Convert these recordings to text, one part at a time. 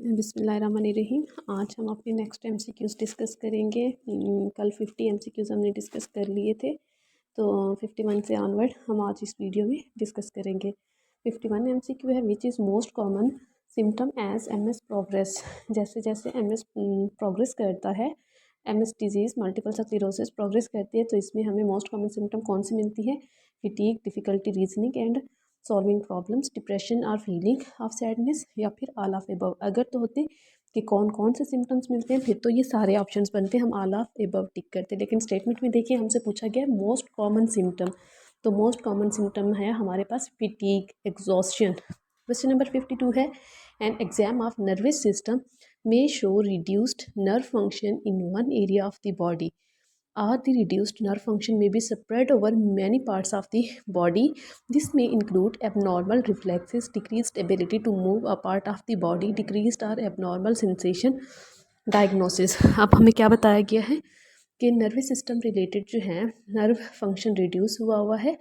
बिस्मिल्लाहिर्रहमानिर्रहीम। आज हम अपने नेक्स्ट एमसीक्यूज़ डिस्कस करेंगे। कल 50 एमसीक्यूज़ हमने डिस्कस कर लिए थे, तो 51 से ऑनवर्ड हम आज इस वीडियो में डिस्कस करेंगे। 51 एमसीक्यू है, which is most common symptom as MS progress. जैसे जैसे एमएस प्रोग्रेस करता है, MS disease multiple sclerosis progress करती है, तो इसमें हमें मोस्ट कॉमन सिम्टम कौन सी मिलती है? Fatigue, difficulty reasoning and solving problems, depression और फीलिंग ऑफ सैडनेस, या फिर ऑल ऑफ एबव। अगर तो होते कि कौन कौन से सिम्टम्स मिलते हैं, फिर तो ये सारे ऑप्शंस बनते, हम ऑल ऑफ एबव टिक करते। लेकिन स्टेटमेंट में देखिए हमसे पूछा गया मोस्ट कॉमन सिम्टम, तो मोस्ट कॉमन सिम्टम है हमारे पास फटीग, एग्जॉस्शन। क्वेश्चन नंबर 52 है, an exam of nervous system may show reduced nerve function in one area of the body, or the reduced nerve function may be spread over many parts of the body. This may include abnormal reflexes, decreased ability to move a part of the body, decreased or abnormal sensation. Diagnosis, अब हमें क्या बताया गया है कि nervous system related जो है nerve function reduce हुआ है,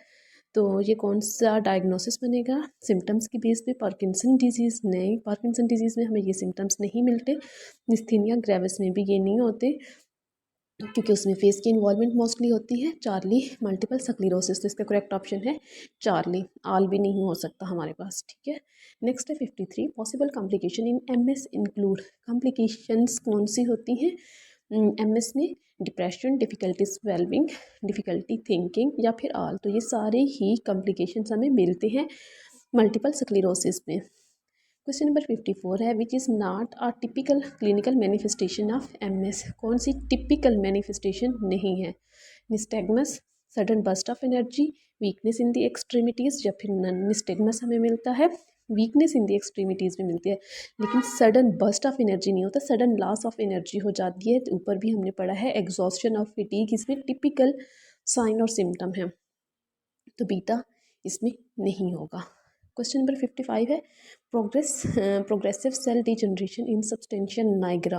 तो ये कौन सा डायग्नोसिस बनेगा? सिम्टम्स की बेस पे पार्किंसन डिजीज़। नहीं, पार्किंसन डिजीज़ में हमें ये सिम्टम्स नहीं मिलते। निस्थीनिया ग्रेविस में भी ये नहीं होते, क्योंकि उसमें फेस की इन्वॉल्वमेंट मोस्टली होती है। चार्ली, मल्टीपल स्क्लेरोसिस, तो इसका करेक्ट ऑप्शन है चार्ली। आल भी नहीं हो सकता हमारे पास, ठीक है। नेक्स्ट है 53, possible complication in MS include. Complications कौन सी होती हैं एमएस में? डिप्रेशन, डिफ़िकल्टी स्वेल्विंग, डिफ़िकल्टी थिंकिंग, या फिर आल। तो ये सारे ही कॉम्प्लिकेशंस हमें मिलते हैं मल्टीपल स्क्लेरोसिस में। क्वेश्चन नंबर 54 है, which is not a typical clinical manifestation of MS. कौन सी टिपिकल मैनिफेस्टेशन नहीं है? Nystagmus, sudden burst of energy, weakness in the extremities, या फिर नन। निस्टैग्मस हमें मिलता है वीकनेस इन द एक्सट्रीमिटीज़ में मिलती है, लेकिन सडन बर्स्ट ऑफ एनर्जी नहीं होता, सडन लॉस ऑफ एनर्जी हो जाती है। तो ऊपर भी हमने पढ़ा है एग्जॉस्शन और फटीग इसमें टिपिकल साइन और सिम्टम है, तो बीटा इसमें नहीं होगा। क्वेश्चन नंबर 55 है, प्रोग्रेसिव सेल डिजनरेशन इन सब्सटेंशिया नाइग्रा।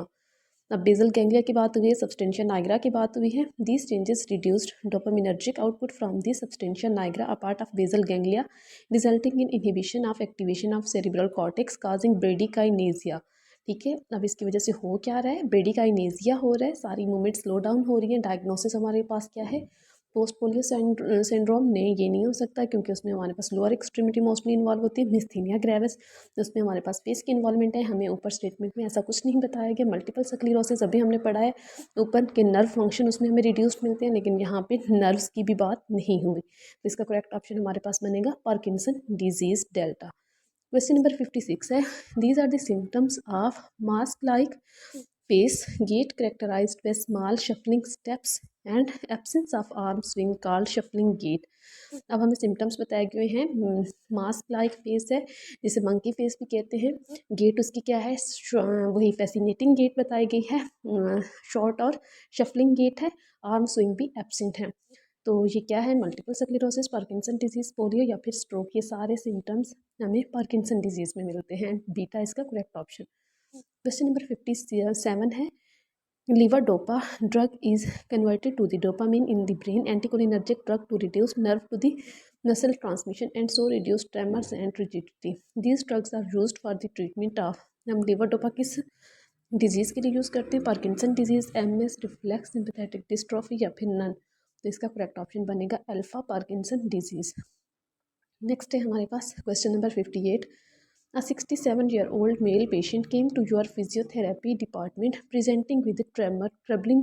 अब बेसल गैंग्लिया की बात हुई है, सब्सटेंशिया नाइग्रा की बात हुई है। These changes reduced dopaminergic output from the substantia nigra a part of basal ganglia, resulting in inhibition of activation of cerebral cortex causing bradykinesia. ठीक है, अब इसकी वजह से हो क्या रहा है? ब्रेडिकाइनेजिया हो रहा है, सारी मूवमेंट स्लो डाउन हो रही है। डायग्नोसिस हमारे पास क्या है? Post polio syndrome. नहीं, ये नहीं हो सकता, क्योंकि उसमें हमारे पास लोअर एक्सट्रीमिटी मोस्टली इन्वॉल्व होती है। मिस्थीनिया ग्रेविस, उसमें हमारे पास फेस की इन्वॉल्वमेंट है। हमें ऊपर स्टेटमेंट में ऐसा कुछ नहीं बताया गया। मल्टीपल स्क्लेरोसिस अभी हमने पढ़ा है ऊपर के नर्व फंक्शन उसमें हमें रिड्यूस्ड मिलते हैं, लेकिन यहाँ पे नर्व्स की भी बात नहीं हुई। तो इसका करेक्ट ऑप्शन हमारे पास बनेगा Parkinson disease delta. Question number 56 है, these are the symptoms of mask like face gait characterized by small shuffling steps and absence of arm swing called shuffling gait. अब हमें सिम्टम्स बताए गए हैं। मास्क लाइक फेस है, जिसे monkey face भी कहते हैं। गेट उसकी क्या है? वही फैसिनेटिंग गेट बताई गई है, शॉर्ट और शफलिंग गेट है। आर्म स्विंग भी एब्सेंट है। तो ये क्या है? Multiple sclerosis, Parkinson disease, polio, या फिर स्ट्रोक। ये सारे सिम्टम्स हमें पार्किंसन डिजीज में मिलते हैं। बीटा इसका करेक्ट ऑप्शन। क्वेश्चन नंबर 57 है, levodopa drug is converted to the dopamine in the brain, anticholinergic drug to reduce nerve to the muscle transmission and so reduce tremors and rigidity. These drugs are used for the treatment of, हम levodopa किस disease के लिए use करते हैं? Parkinson disease, MS, reflex sympathetic dystrophy, या फिर none. तो इसका करेक्ट ऑप्शन बनेगा अल्फा पार्किंसन डिजीज़। नेक्स्ट है हमारे पास question number 58, A 67-year-old male patient came to your physiotherapy department presenting with tremor, troubling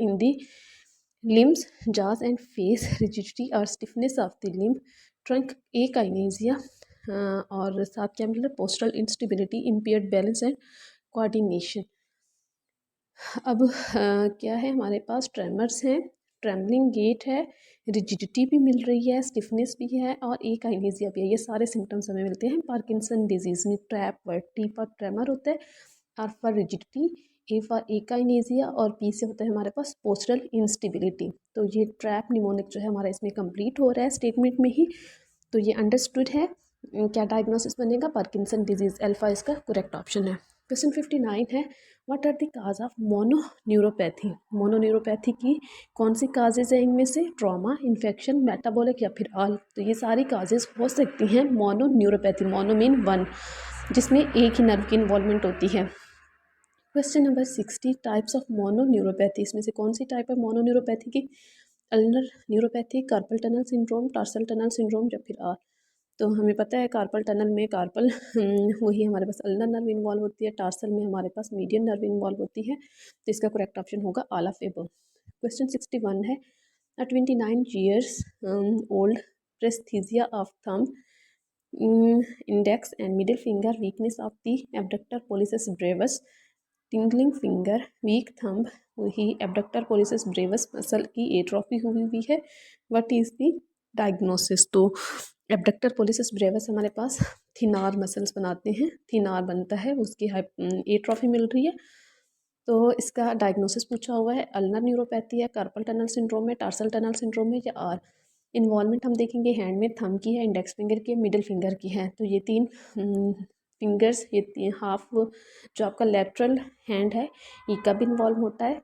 in the limbs, jaws and face, rigidity or stiffness of the limb, trunk akinesia, और साथ क्या मतलब postural instability, impaired balance and coordination। अब क्या है हमारे पास? Tremors हैं, trembling gate है, रिजिडिटी भी मिल रही है, स्टिफनेस भी है, और एक आइनेजिया भी है। ये सारे सिम्टम्स हमें मिलते हैं पार्किंसन डिजीज़ में। Trap word, T for tremor होता है, R for rigidity, A for akinesia, और पी से होता है हमारे पास पोस्टरल इंस्टेबिलिटी। तो ये ट्रैप निमोनिक जो है हमारा इसमें कंप्लीट हो रहा है स्टेटमेंट में ही, तो ये अंडरस्टूड है। क्या डायग्नोसिस बनेगा? पार्किंसन डिजीज़, अल्फा इसका करेक्ट ऑप्शन है। क्वेश्चन 59 है, what are the cause of mononeuropathy. Mononeuropathy की कौन सी काजेज है इनमें से? ट्रॉमा, इन्फेक्शन, मेटाबॉलिक, या फिर ऑल। तो ये सारी काजेज हो सकती हैं मोनोन्यूरोपैथी। मोनो मीन वन, जिसमें एक ही नर्व की इन्वॉल्वमेंट होती है। क्वेश्चन नंबर 60, टाइप्स ऑफ मोनोन्यूरोपैथी, इसमें से कौन सी टाइप है मोनोन्यूरोपैथी की? Ulnar neuropathy, carpel tunnel syndrome, tarsal tunnel syndrome या फिर आर। तो हमें पता है कार्पल टनल में कार्पल वही हमारे पास अल्नर नर्व इन्वॉल्व होती है, टार्सल में हमारे पास मीडियन नर्व इन्वॉल्व होती है। तो इसका करेक्ट ऑप्शन होगा ऑल ऑफ एबव। क्वेश्चन 61 है, अ 29 years old presthesia of thumb, index and middle finger, weakness of the abductor pollicis brevis, tingling finger, weak thumb, वही एबडक्टर पोलिसिस ब्रेवस मसल की atrophy हुई हुई है। What is the diagnosis? तो abductor pollicis brevis हमारे पास थिनार muscles बनाते हैं, थिनार बनता है, उसकी एट्रोफी मिल रही है। तो इसका डायग्नोसिस पूछा हुआ है, अल्नर न्यूरोपैथी है, कार्पल टनल सिंड्रोम है, टार्सल टनल सिंड्रोम है या आर। इन्वॉल्वमेंट हम देखेंगे हैंड में थंब की है, इंडेक्स फिंगर की है, मिडिल फिंगर की है। तो ये तीन फिंगर्स, ये हाफ जो आपका लेटरल हैंड है, ये कब इन्वॉल्व होता है?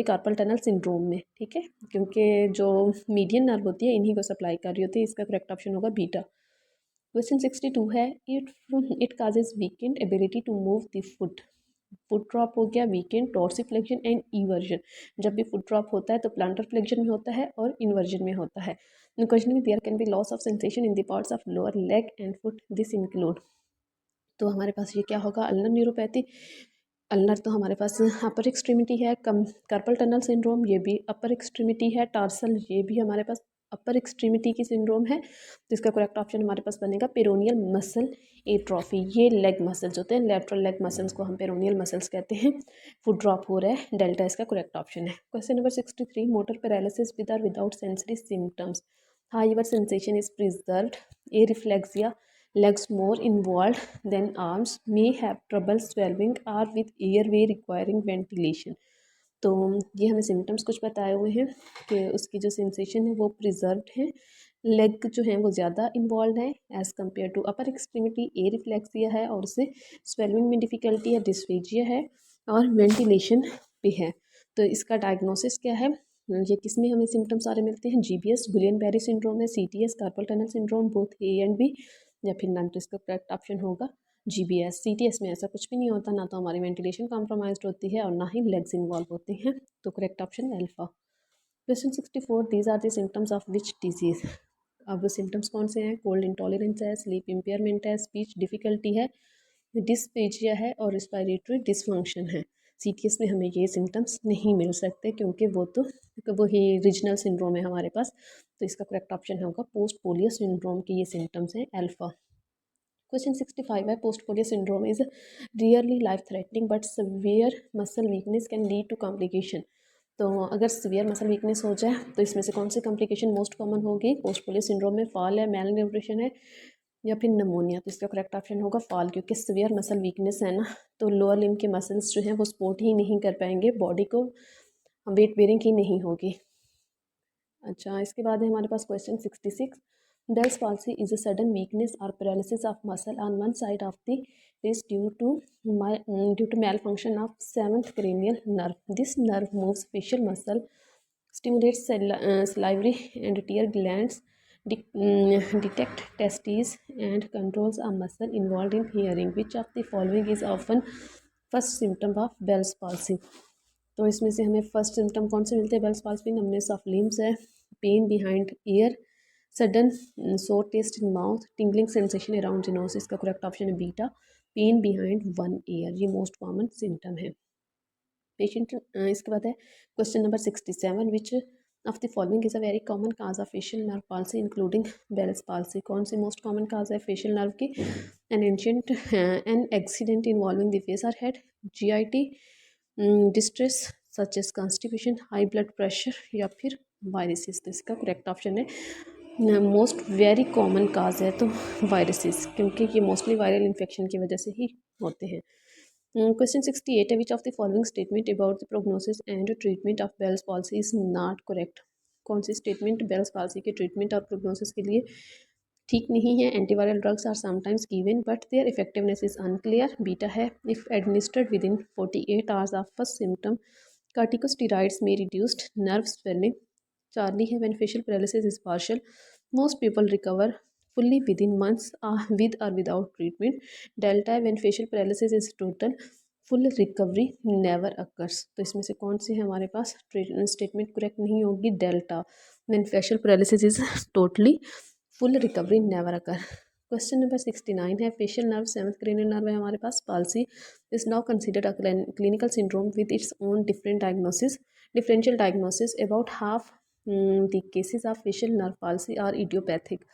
कार्पल टनल सिंड्रोम में, ठीक है, क्योंकि जो मीडियन नर्व होती है इन्हीं को सप्लाई कर रही होती है। इसका करेक्ट ऑप्शन होगा बीटा। क्वेश्चन 62 है, it causes weakened ability to move the foot. Foot drop हो गया, वीकेंड, टॉर्सिफ्लेक्शन एंड इवर्जन। जब भी फुट ड्रॉप होता है तो प्लांटर फ्लेक्शन में होता है और इन्वर्जन में होता है। क्वेश्चन में there can be loss of sensation in the parts of lower leg and foot, this include. तो हमारे पास ये क्या होगा? Ulnar neuropathy. अल्नर तो हमारे पास अपर एक्सट्रीमिटी है, कम कार्पल टनल सिंड्रोम ये भी अपर एक्सट्रीमिटी है, टार्सल ये भी हमारे पास अपर एक्सट्रीमिटी की सिंड्रोम है। तो इसका करेक्ट ऑप्शन हमारे पास बनेगा पेरोनियल मसल एट्रोफी। ये लेग मसल्स होते हैं, लेटरल लेग मसल्स को हम पेरोनियल मसल्स कहते हैं। फुट ड्रॉप हो रहा है, डेल्टा इसका करेक्ट ऑप्शन है। Question number 63, motor paralysis with और without sensory symptoms, higher sensation is preserved, areflexia, legs more involved than arms, may have trouble swallowing or with airway requiring ventilation। तो ये हमें symptoms कुछ बताए हुए हैं कि उसकी जो सेंसेशन है वो प्रिजर्व्ड है, लेग जो है वो ज़्यादा इन्वॉल्व है as compare to upper extremity, areflexia है और उसे स्वेलिंग में डिफ़िकल्टी है, डिस्फेजिया है और वेंटिलेशन भी है। तो इसका डायग्नोसिस क्या है? ये किस में हमें सिम्टम्स सारे मिलते हैं? GBS, गुलियन बैरी सिंड्रोम है, CTS, carpal tunnel syndrome, both A and B या फिर नन। तो इसका करेक्ट ऑप्शन होगा GBS। CTS में ऐसा कुछ भी नहीं होता, ना तो हमारी वेंटिलेशन कॉम्प्रोमाइज्ड होती है और ना ही लेग्स इन्वॉल्व होते हैं। तो correct option alpha. Question 64, these are the symptoms of which disease. अब सिम्टम्स कौन से हैं? कोल्ड इंटॉलरेंस है, स्लीप इम्पेयरमेंट है, स्पीच डिफ़िकल्टी है, डिस्पेजिया है और रिस्पायरेटरी डिसफंक्शन है। CTS में हमें ये सिम्टम्स नहीं मिल सकते क्योंकि वो ही रीजनल सिंड्रोम है हमारे पास। तो इसका करेक्ट ऑप्शन होगा पोस्ट पोलियो सिंड्रोम के ये सिम्टम्स हैं अल्फा। क्वेश्चन 65 है, post polio syndrome is rarely life threatening but severe muscle weakness can lead to complication. तो अगर सीवियर मसल वीकनेस हो जाए तो इसमें से कौन सी कॉम्प्लिकेशन मोस्ट कॉमन होगी? पोस्ट पोलियो सिंड्रोम में फॉल है, मेल न्यूट्रिशन है या फिर नमोनिया। तो इसका करेक्ट ऑप्शन होगा फॉल, क्योंकि सीवियर मसल वीकनेस है ना, तो लोअर लिम्ब के मसल्स जो हैं वो सपोर्ट ही नहीं कर पाएंगे बॉडी को, वेट बेरिंग ही नहीं होगी। अच्छा, इसके बाद है हमारे पास question 66, Bell's palsy is a sudden weakness और paralysis of muscle on one side of the face due to malfunction of seventh cranial nerve. This nerve moves facial muscle, stimulates salivary and tear glands, detect testes and controls a muscle involved in hearing. Which of the following is often first symptom of Bell's palsy? तो इसमें से हमें first symptom कौन से मिलते हैं Bell's palsy में? Numbness of limbs है, pain behind ear, sudden sour taste in mouth, tingling sensation around the nose. इसका करेक्ट ऑप्शन है beta, pain behind one ear. ये मोस्ट कॉमन सिम्टम है पेशेंट। इसके बाद है question number 67, which of the following is a very common cause of facial nerve palsy including Bell's palsy. कौन सी most common cause है facial nerve की? N accident involving the face और head, GIT, distress such as constipation, high blood pressure या फिर viruses. तो इसका correct option है मोस्ट वेरी कॉमन काज है तो वायरसेस, क्योंकि ये मोस्टली वायरल इन्फेक्शन की वजह से ही होते हैं। क्वेश्चन 68 है, which of the following statement about the prognosis and treatment of Bell's palsy is not correct. कौन सी स्टेटमेंट बेल्स पॉल्सी के ट्रीटमेंट और प्रोग्नोसिस के लिए ठीक नहीं है? Antiviral drugs are sometimes given but their effectiveness is unclear. Beta है, if administered within 48 hours of first symptom, corticosteroids may reduced nerve swelling. Charlie है, when facial paralysis is partial, most people recover fully within months with or without treatment. Delta when facial paralysis is total, full recovery never occurs. तो इसमें से कौन सी है हमारे पास statement correct नहीं होगी? Delta when facial paralysis is totally, full recovery never occur. Question number 69 है facial nerve, seventh cranial nerve है हमारे पास। Palsy is now considered a clinical syndrome with its own different diagnosis, differential diagnosis. About half the cases of facial nerve palsy are idiopathic.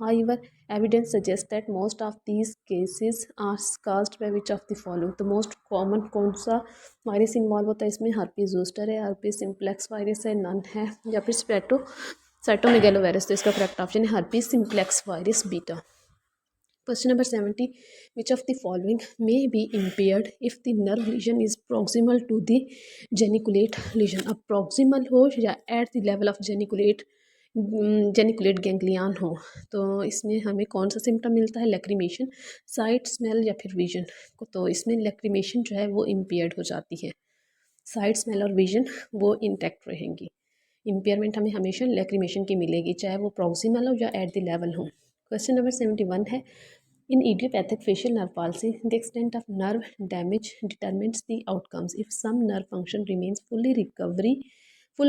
However, evidence suggests that most of these cases are caused by which of the following? तो most common कौन सा virus involve होता है इसमें? Herpes zoster है, herpes simplex virus है, none है, या फिर साइटोमेगेलो वायरस। तो इसका करेक्ट ऑप्शन है herpes simplex virus beta. Question number 70. Which of the following may be impaired if the nerve lesion is proximal to the geniculate lesion? अब proximal हो या at the level of geniculate ganglion हो, तो इसमें हमें कौन सा सिम्टम मिलता है? लैक्रिमेशन, साइट, स्मेल या फिर विजन। तो इसमें लैक्रिमेशन जो है वो इम्पेयर्ड हो जाती है, साइट, स्मेल और विजन वो इंटैक्ट रहेंगी। इम्पेयरमेंट हमें हमेशा लैक्रिमेशन की मिलेगी, चाहे वो प्रॉक्सिमल हो या एट द लेवल हो। क्वेश्चन नंबर 71 है in idiopathic facial nerve palsy, the extent of nerve damage determines the outcomes. If some nerve function remains full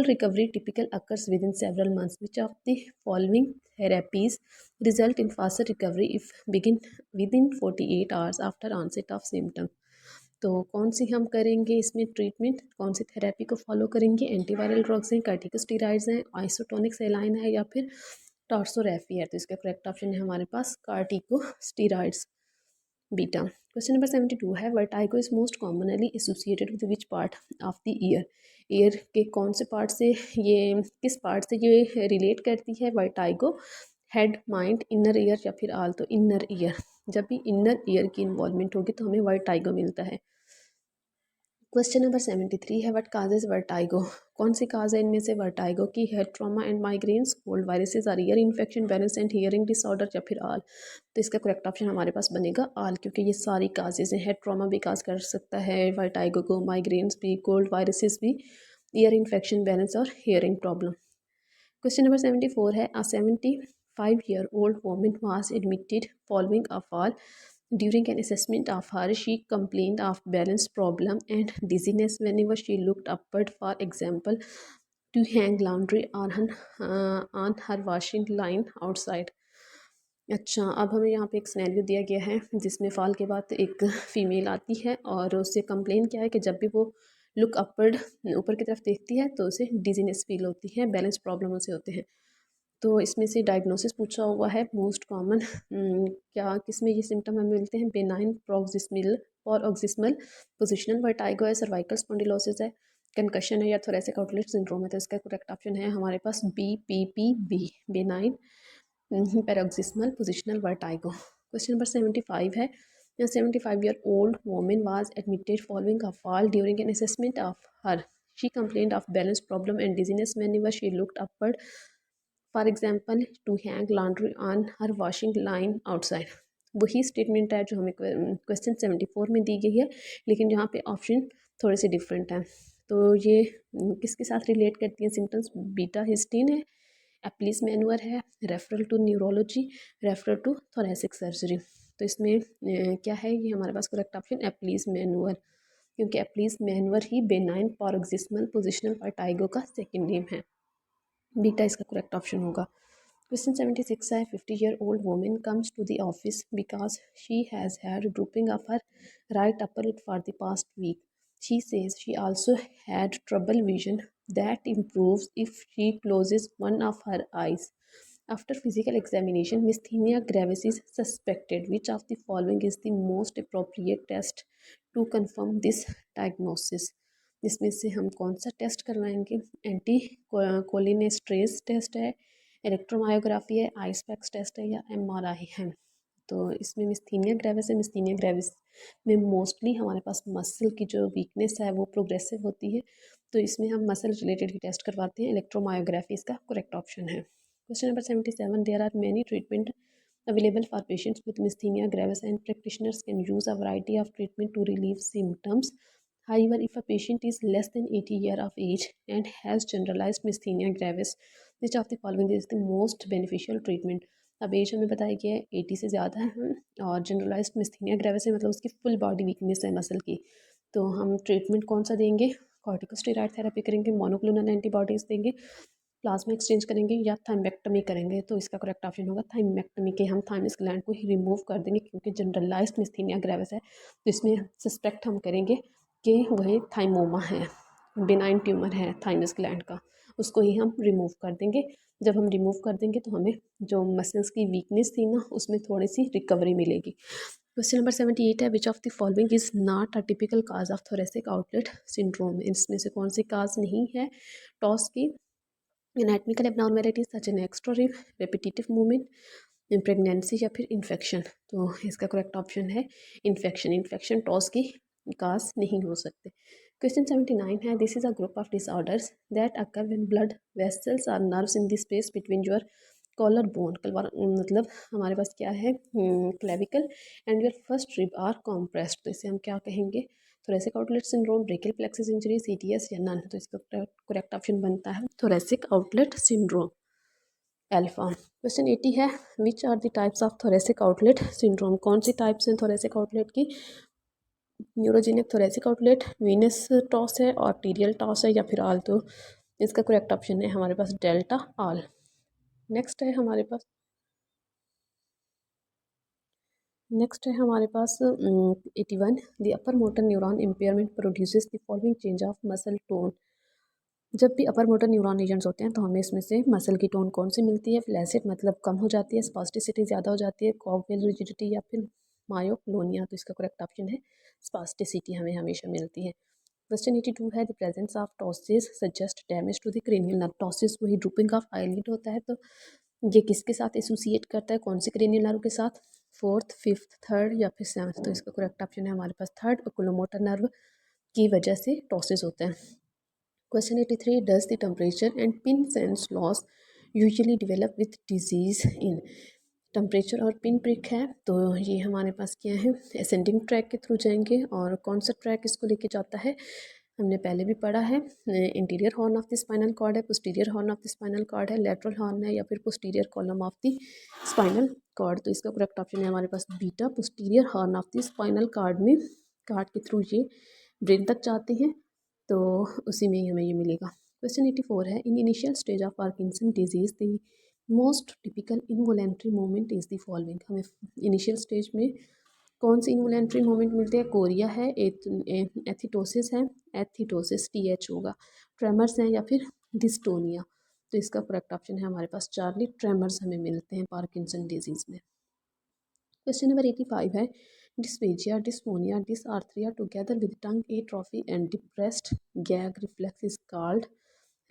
recovery typical occurs within several months. Which of the following therapies result in faster recovery if begin within 48 hours after onset of symptoms? तो कौन सी हम करेंगे इसमें treatment, कौन सी therapy को follow करेंगे? Antiviral drugs हैं, कार्टिकोस्टेरॉइड्स हैं, आइसोटोनिक सेलाइन है, या फिर टॉर्सोरेफी है। तो इसका करेक्ट ऑप्शन है हमारे पास कार्टिकोस्टेरॉइड्स बीटा। क्वेश्चन नंबर 72 है vertigo is most commonly associated with which part of the year? Year के कौन से पार्ट से ये, किस पार्ट से ये रिलेट करती है vertigo? Head, mind, inner ear या फिर आल? तो इनर ईयर, जब भी इनर ईयर की इन्वॉल्वमेंट होगी तो हमें वर्टाइगो मिलता है। क्वेश्चन नंबर 73 है व्हाट काजेज वर्टाइगो? कौन सी काज है इनमें से वर्टाइगो की? Head trauma and migraines, cold viruses और ear infection, balance and hearing disorder या फिर आल? तो इसका करेक्ट ऑप्शन हमारे पास बनेगा आल, क्योंकि ये सारी काजेज हैं। हेड ट्रॉमा भी काज कर सकता है वर्टाइगो को, माइग्रेन्स भी, कोल्ड वायरसेस भी, ईयर इन्फेक्शन, बैलेंस और हियरिंग प्रॉब्लम। क्वेश्चन नंबर 74 है अ 75-year-old woman was admitted following a fall. During an assessment of her, she complained of balance problem and dizziness whenever she looked upward. For example, to hang laundry on her washing line outside. अच्छा, अब हमें यहाँ पे एक scenario दिया गया है जिसमें फॉल के बाद एक फ़ीमेल आती है और उससे कंप्लेन क्या है कि जब भी वो लुक अपवर्ड, ऊपर की तरफ देखती है, तो उसे डिजीनेस फील होती है, बैलेंस प्रॉब्लम उसे होते हैं। तो इसमें से डायग्नोसिस पूछा हुआ है मोस्ट कॉमन, क्या किस में ये सिम्टम हमें मिलते हैं? बेनाइन प्रोक्सिस्मल और ऑक्सिस्मल पोजिशनल वर्टाइगो है, सर्वाइकल स्पॉन्डिलोसिस है, कंकशन है, या थोरेसिक आउटलेट सिंड्रोम है। तो इसका करेक्ट ऑप्शन है हमारे पास BPPB, benign paroxysmal positional vertigo. Question number 75 है 75-year-old woman was admitted following a fall. During an assessment of her, she complained of balance problem and dizziness whenever she looked upward. For example, to hang laundry on her washing line outside. वही statement है जो हमें question 74 में दी गई है, लेकिन यहाँ पे ऑप्शन थोड़े से डिफरेंट हैं। तो ये किसके साथ रिलेट करती हैं सिम्टम्स? बीटा हिस्टीन है, एप्लीस मैनुअर है, referral to neurology, referral to thoracic surgery. तो इसमें क्या है? ये हमारे पास करेक्ट ऑप्शन एप्लीस मैनुअर, क्योंकि एप्लीस मैनुअर ही बेनाइन पैरोक्सिस्मल पोजिशनल वर्टाइगो का सेकेंड नेम है। बीटा इसका करेक्ट ऑप्शन होगा। क्वेश्चन 76 है 50-year-old woman comes to the office because she has had drooping of her right upper lid for the past week. She says she also had trouble vision that improves if she closes one of her eyes. After physical examination, Myasthenia gravis is suspected. Which of the following is the most appropriate test to confirm this diagnosis? इसमें से हम कौन सा test करवाएंगे? Anti कोलिनेस्ट्रेस test है, electromyography है, आइसपैक्स test है, या MRI है? तो इसमें मिस्थीनिया ग्रेविस है। मिस्थीनिया ग्रेविस में मोस्टली हमारे पास मसल की जो वीकनेस है वो प्रोग्रेसिव होती है, तो इसमें हम मसल रिलेटेड ही टेस्ट करवाते हैं। इलेक्ट्रोमायोग्राफी इसका करेक्ट ऑप्शन है। Question number 77 there are many treatment available for patients with myasthenia gravis and practitioners can use a variety of treatment to relieve symptoms. However, if a patient is less than 80 years of age and has generalized myasthenia gravis, which of the following is the most beneficial treatment? अब as हमें बताया गया है 80 से ज़्यादा है और generalised मिस्थीनिया gravis है, मतलब उसकी फुल बॉडी वीकनेस है मसल की। तो हम ट्रीटमेंट कौन सा देंगे? कॉर्टिकोस्टेरॉइड थेरेपी करेंगे, मोनोक्लोनल एंटीबॉडीज़ देंगे, प्लाज्मा एक्सचेंज करेंगे या थाइमेक्टमी करेंगे। तो इसका करेक्ट ऑप्शन होगा थाइमेक्टमी के, हम थाइमस ग्लैंड को ही रिमूव कर देंगे क्योंकि जनरलाइज्ड मिस्थीनिया ग्रेविस है। तो इसमें सस्पेक्ट हम करेंगे कि वही थाइमोमा है, बिनाइन ट्यूमर है थाइमस ग्लैंड का, उसको ही हम रिमूव कर देंगे। जब हम रिमूव कर देंगे तो हमें जो मसल्स की वीकनेस थी ना उसमें थोड़ी सी रिकवरी मिलेगी। क्वेश्चन नंबर 78 है, which of the following is not a typical cause of thoracic outlet syndrome. इसमें से कौन सी काज नहीं है टॉस की? Anatomical abnormalities such an extra rib, repetitive movement, pregnancy या फिर इन्फेक्शन। तो इसका करेक्ट ऑप्शन है इन्फेक्शन। इन्फेक्शन टॉस की काज नहीं हो सकते। क्वेश्चन 79 है, this is a group of disorders that occur when blood vessels are nerves in the space between your collar bone. कलवार मतलब हमारे पास क्या है, clavicle and your first rib are compressed. तो इसे हम क्या कहेंगे? Thoracic outlet syndrome, brachial plexus injury, CTS या नन। तो इसका करेक्ट ऑप्शन बनता है thoracic outlet syndrome, alpha. Question 80 है, which are the types of thoracic outlet syndrome. कौन सी टाइप्स हैं थोरेसिक आउटलेट की? Neurogenic thoracic outlet, Venus toss है, आर्टीरियल टॉस है या फिर आल। तो इसका करेक्ट ऑप्शन है हमारे पास डेल्टा आल। नेक्स्ट है हमारे पास नेक्स्ट है हमारे पास 81, the upper motor neuron impairment produces the following change of muscle tone. जब भी अपर मोटर न्यूरॉन लीजन्स होते हैं तो हमें इसमें से मसल की टोन कौन सी मिलती है? फ्लैसिड मतलब कम हो जाती है, स्पास्टिसिटी ज़्यादा हो जाती है, कॉग्वेल रिजिडिटी या फिर मायोक्लोनिया। तो इसका करेक्ट ऑप्शन है स्पास्टिसिटी हमें हमेशा मिलती है। क्वेश्चन 82 है, the presence of ptosis suggest damage to the cranial nerve. Ptosis वही ड्रूपिंग ऑफ आईलिड होता है, तो ये किसके साथ एसोसिएट करता है, कौन से क्रेनियल नर्व के साथ? फोर्थ, फिफ्थ, थर्ड या फिर सेवन्थ। तो इसका करेक्ट ऑप्शन है हमारे पास थर्ड, ओकुलोमोटर नर्व की वजह से टॉसिस होते हैं। Question 83, does the temperature and pin sense loss usually develop with disease in. Temperature और पिन प्रिक है, तो ये हमारे पास क्या है, असेंडिंग ट्रैक के थ्रू जाएंगे। और कौन सा ट्रैक इसको लेके जाता है? हमने पहले भी पढ़ा है, interior horn of the spinal cord है, posterior horn of the spinal cord है, लेटरल हॉर्न है या फिर posterior column of the spinal cord. तो इसका करेक्ट ऑप्शन है हमारे पास beta, posterior horn of the spinal cord में कार्ड के थ्रू ये ब्रेन तक जाते हैं, तो उसी में ही हमें ये मिलेगा। क्वेश्चन 84 है, in initial stage of Parkinson disease the most typical involuntary movement is the following. हमें इनिशियल स्टेज में कौन सी इनवॉलेंट्री मूवमेंट मिलती है? कोरिया है, एथिटोसिस है, एथिटोसिस टीएच होगा, ट्रेमर्स हैं या फिर डिस्टोनिया। तो इसका करेक्ट ऑप्शन है हमारे पास चार्ली, ट्रेमर्स हमें मिलते हैं पार्किंसन डिजीज़ में। क्वेश्चन नंबर 85 है, dysphagia, dysphonia, dysarthria together with tongue atrophy and depressed gag reflex is called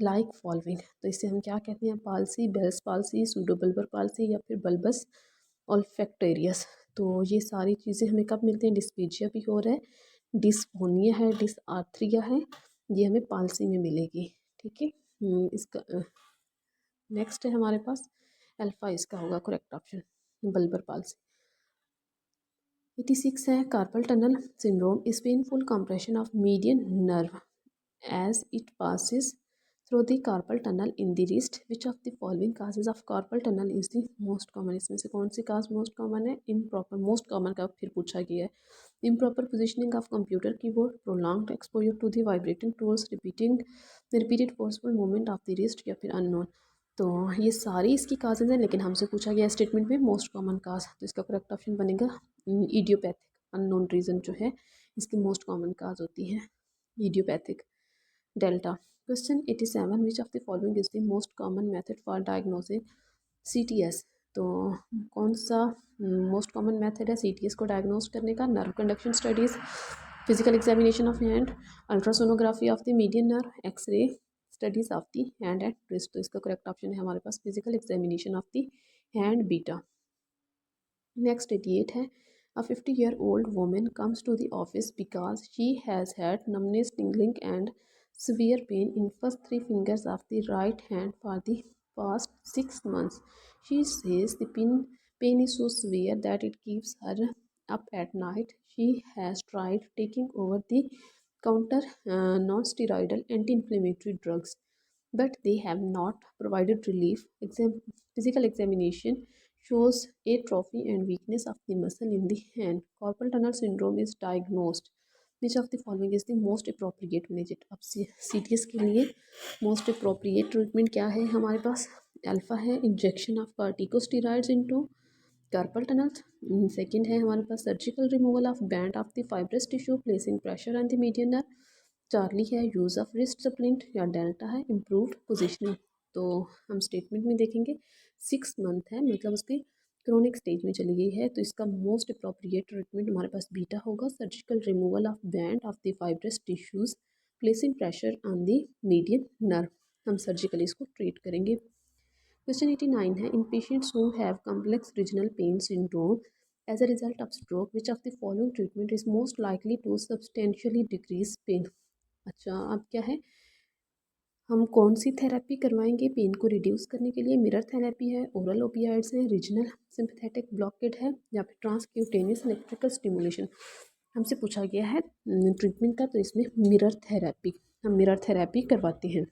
like following. तो इसे हम क्या कहते हैं? Palsy, Bell's palsy, pseudobulbar palsy या फिर बल्बस ऑल्फैक्टेरियस। तो ये सारी चीज़ें हमें कब मिलती हैं? डिस्पेजिया भी हो रहा है, डिस्फोनिया है, डिसआर्थरिया है, ये हमें पालसी में मिलेगी। ठीक है, इसका नेक्स्ट है हमारे पास अल्फा, इसका होगा करेक्ट ऑप्शन बल्बर पालसी। 86 है, carpal tunnel syndrome is painful compression of median nerve as it passes through the carpal tunnel in the wrist. Which of the following causes of carpal tunnel is the most common? इसमें से कौन सी cause most common है? Improper, most common का फिर पूछा गया है। Improper positioning of computer keyboard, prolonged exposure to the vibrating tools, repeated forceful movement of the wrist या फिर अननोन। तो ये सारी इसकी काजेज हैं, लेकिन हमसे पूछा गया स्टेटमेंट में मोस्ट कॉमन काज। तो इसका करेक्ट ऑप्शन बनेगा इडियोपैथिक, अननोन रीजन जो है इसकी मोस्ट कॉमन काज होती है idiopathic, delta. Question 87, which of the following is the most common method for diagnosis CTS. तो कौन सा मोस्ट कॉमन मेथड है सीटीएस को डायग्नोस करने का? Nerve conduction studies, physical examination of hand, ultrasonography of the median nerve, X ray studies of the hand and wrist. तो इसका correct option है हमारे पास physical examination of the hand, beta. Next 88 है, a 50-year-old woman comes to the office because she has had numbness, tingling and severe pain in first three fingers of the right hand for the past 6 months. She says the pain is so severe that it keeps her up at night. She has tried taking over the counter non-steroidal anti-inflammatory drugs, but they have not provided relief. Physical examination shows atrophy and weakness of the muscle in the hand. Carpal tunnel syndrome is diagnosed. Which of the following is the most appropriate visit? अब CTS के लिए most appropriate treatment क्या है हमारे पास? Alpha है injection of corticosteroids into carpal tunnel. Second है हमारे पास surgical removal of band of the fibrous tissue placing pressure on the median nerve. Charlie है यूज़ ऑफ रिस्ट स्प्लिंट या डेल्टा है इम्प्रूव्ड पोजिशनिंग. तो हम स्टेटमेंट में देखेंगे 6 मंथ है मतलब उसकी क्रोनिक स्टेज में चली गई है तो इसका मोस्ट अप्रोप्रिएट ट्रीटमेंट हमारे पास बीटा होगा surgical removal of band of the fibrous tissues placing pressure on the median nerve. हम सर्जिकली इसको ट्रीट करेंगे. क्वेश्चन 89 है in patients who have complex regional pain syndrome as a result of stroke which of the following treatment is most likely to substantially decrease pain. अच्छा अब क्या है हम कौन सी थेरेपी करवाएंगे पेन को रिड्यूस करने के लिए? मिरर थेरेपी है, ओरल ओपियाइड्स है, रीजनल सिंपैथेटिक ब्लॉकेड है या फिर ट्रांसक्यूटेनियस इलेक्ट्रिकल स्टिमुलेशन. हमसे पूछा गया है ट्रीटमेंट का तो इसमें मिरर थेरेपी हम मिरर थेरेपी करवाते हैं.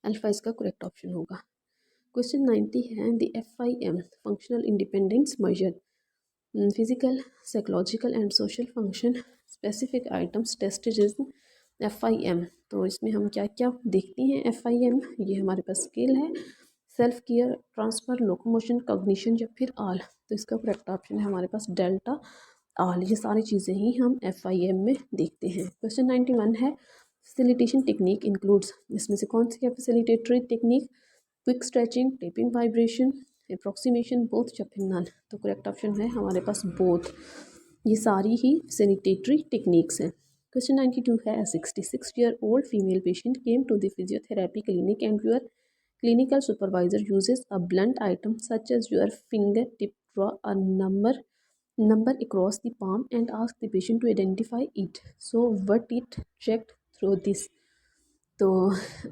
अल्फा इसका करेक्ट ऑप्शन होगा. क्वेश्चन 90 है the FIM functional independence measure physical psychological and social function specific items tested FIM. तो इसमें हम क्या क्या देखते हैं FIM? ये हमारे पास स्केल है self care transfer locomotion cognition या फिर ऑल. तो इसका करेक्ट ऑप्शन है हमारे पास डेल्टा ऑल. ये सारी चीज़ें ही हम FIM में देखते हैं. क्वेश्चन 91 है फैसिलिटेशन टेक्निक इंक्लूड्स. इसमें से कौन सी है facilitatory technique? Quick stretching taping vibration approximation both या फिर नन. तो करेक्ट ऑप्शन है हमारे पास बोथ. ये सारी ही फैसिलिटेटरी टेक्निक्स हैं. क्वेश्चन 92 है 66-year-old female patient came to the physiotherapy clinic and your clinical supervisor uses a blunt item such as your fingertip, draw a number across the palm and ask the patient to identify it. So what it checked through this? तो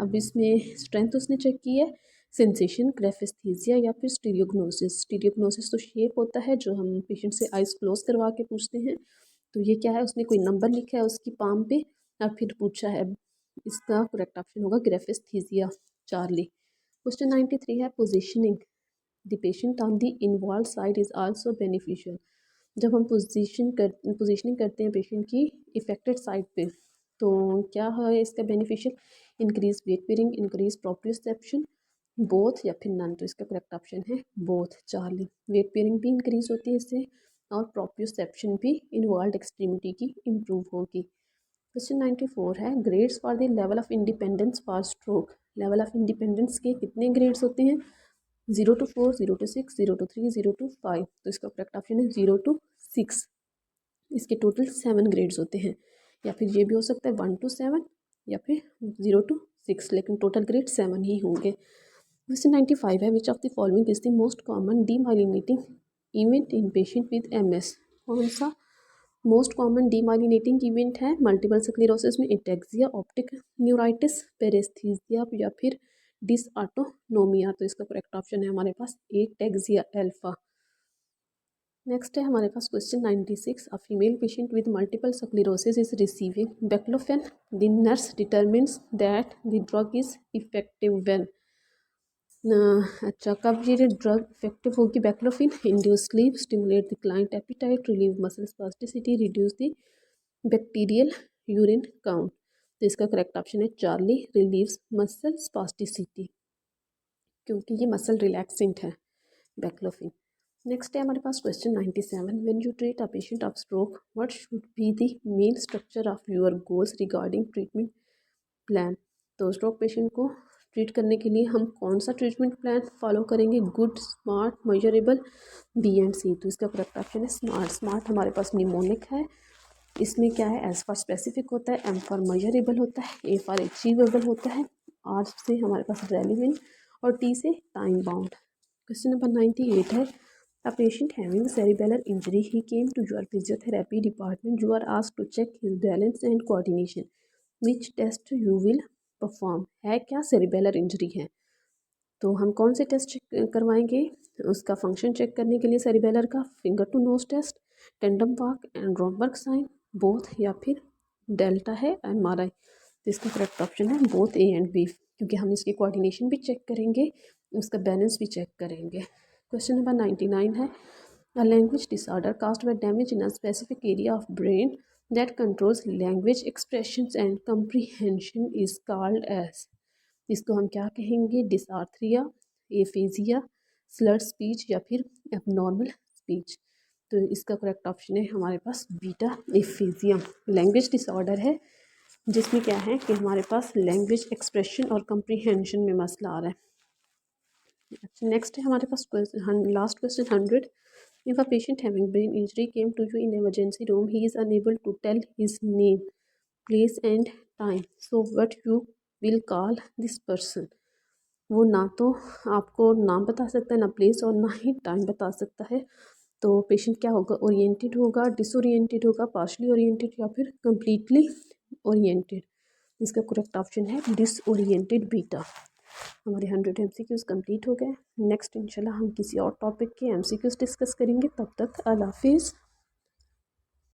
अब इसमें strength उसने check की है sensation ग्राफेस्थीसिया या फिर स्टीरियोग्नोसिस. स्टीरियोग्नोसिस तो shape होता है जो हम पेशेंट से आइज क्लोज करवा के पूछते हैं. तो ये क्या है उसने कोई नंबर लिखा है उसकी पाम पे और फिर पूछा है. इसका करेक्ट ऑप्शन होगा ग्राफेस्थीसिया चार्ली. क्वेश्चन 93 है positioning the patient on the involve side is also beneficial. जब हम पोजिशनिंग करते हैं पेशेंट की इफेक्टेड साइड पे तो क्या है इसका beneficial? Increase weight bearing increase proprioception both या फिर नन. तो इसका करेक्ट ऑप्शन है बोथ चार्ली. वेट बेरिंग भी इंक्रीज होती है इससे और प्रोप्रियोसेप्शन भी इन्वॉल्व एक्सट्रीमिटी की इम्प्रूव होगी. क्वेश्चन 94 है grades for the level of independence for stroke. Level of independence के कितने ग्रेड्स होते हैं? 0 to 4 0 to 6 0 to 3 0 to 5. तो इसका करेक्ट ऑप्शन है 0 to 6. इसके टोटल 7 ग्रेड्स होते हैं या फिर ये भी हो सकता है 1 to 7 या फिर 0 to 6 लेकिन टोटल ग्रेड 7 ही होंगे. क्वेश्चन 95 है which of the following is the most common demyelinating event in patient with MS. कौन सा मोस्ट कॉमन डीमाइलिनेटिंग इवेंट है मल्टीपल स्क्लेरोसिस में? एटेक्सिया ऑप्टिक न्यूराइटिस पेरेस्थीसिया या फिर डिसऑटोनोमिया. तो इसका करेक्ट ऑप्शन है हमारे पास एटेक्सिया अल्फा. नेक्स्ट है हमारे पास question 96 a female patient with multiple sclerosis is receiving baclofen. The nurse determines that the drug is effective when. अच्छा कब ये ड्रग इफेक्टिव होगी baclofen? Induce sleep stimulate the client appetite relieve muscle spasticity reduce the bacterial urine count. तो इसका correct option है Charlie relieves muscle spasticity क्योंकि ये muscle relaxant है बैक्लोफिन. नेक्स्ट है हमारे पास question 97 when you treat a patient of stroke what should be the main structure of your goals regarding treatment plan. तो स्ट्रोक पेशेंट को treat करने के लिए हम कौन सा ट्रीटमेंट प्लान फॉलो करेंगे? Good smart measurable B&C. तो इसका करेक्ट ऑप्शन है स्मार्ट. स्मार्ट हमारे पास निमोनिक है. इसमें क्या है एस फॉर स्पेसिफिक होता है M फॉर मेजरेबल होता है A फॉर अचीवेबल होता है R से हमारे पास रेलिवेंट और T से टाइम बाउंड. क्वेश्चन नंबर 98 है a patient having cerebellar injury he came to your physiotherapy department. You are asked to check his balance and coordination. Which test you will perform? है क्या cerebellar injury है तो हम कौन से test करवाएंगे उसका फंक्शन चेक करने के लिए? सेरिबेलर का finger to nose test tandem walk and Romberg sign both या फिर डेल्टा है MRI. तो इसका करेक्ट ऑप्शन है बोथ A and B क्योंकि हम इसकी कोऑर्डिनेशन भी चेक करेंगे उसका बैलेंस भी चेक करेंगे. क्वेश्चन नंबर 99 है, a language disorder caused by damage in a specific area of brain that controls language expressions and comprehension is called as. इसको हम क्या कहेंगे, डिसआर्थरिया, एफेजिया, स्लर्ड स्पीच या फिर एबनॉर्मल स्पीच। तो इसका करेक्ट ऑप्शन है हमारे पास बीटा, एफेजिया। लैंग्वेज डिसऑर्डर है जिसमें क्या है कि हमारे पास लैंग्वेज एक्सप्रेशन और कंप्रीहेंशन में मसला आ रहा है। नेक्स्ट है हमारे पास last question 100। If a patient having brain injury came to you in emergency room, he is unable to tell his name, place and time, so what you will call this person. वो ना तो आपको नाम बता सकता है, ना place, और ना ही टाइम बता सकता है। तो पेशेंट क्या होगा, ओरिएंटेड होगा, डिसओरिएंटेड होगा, पार्शली ओरिएंटेड या फिर कम्प्लीटली ओरिएंटेड। इसका करेक्ट ऑप्शन है डिसओरिएंटेड, बीटा। हमारे 100 MCQs कंप्लीट हो गए। नेक्स्ट इंशाल्लाह हम किसी और टॉपिक के MCQs डिस्कस करेंगे। तब तक अल्लाह हाफिज़।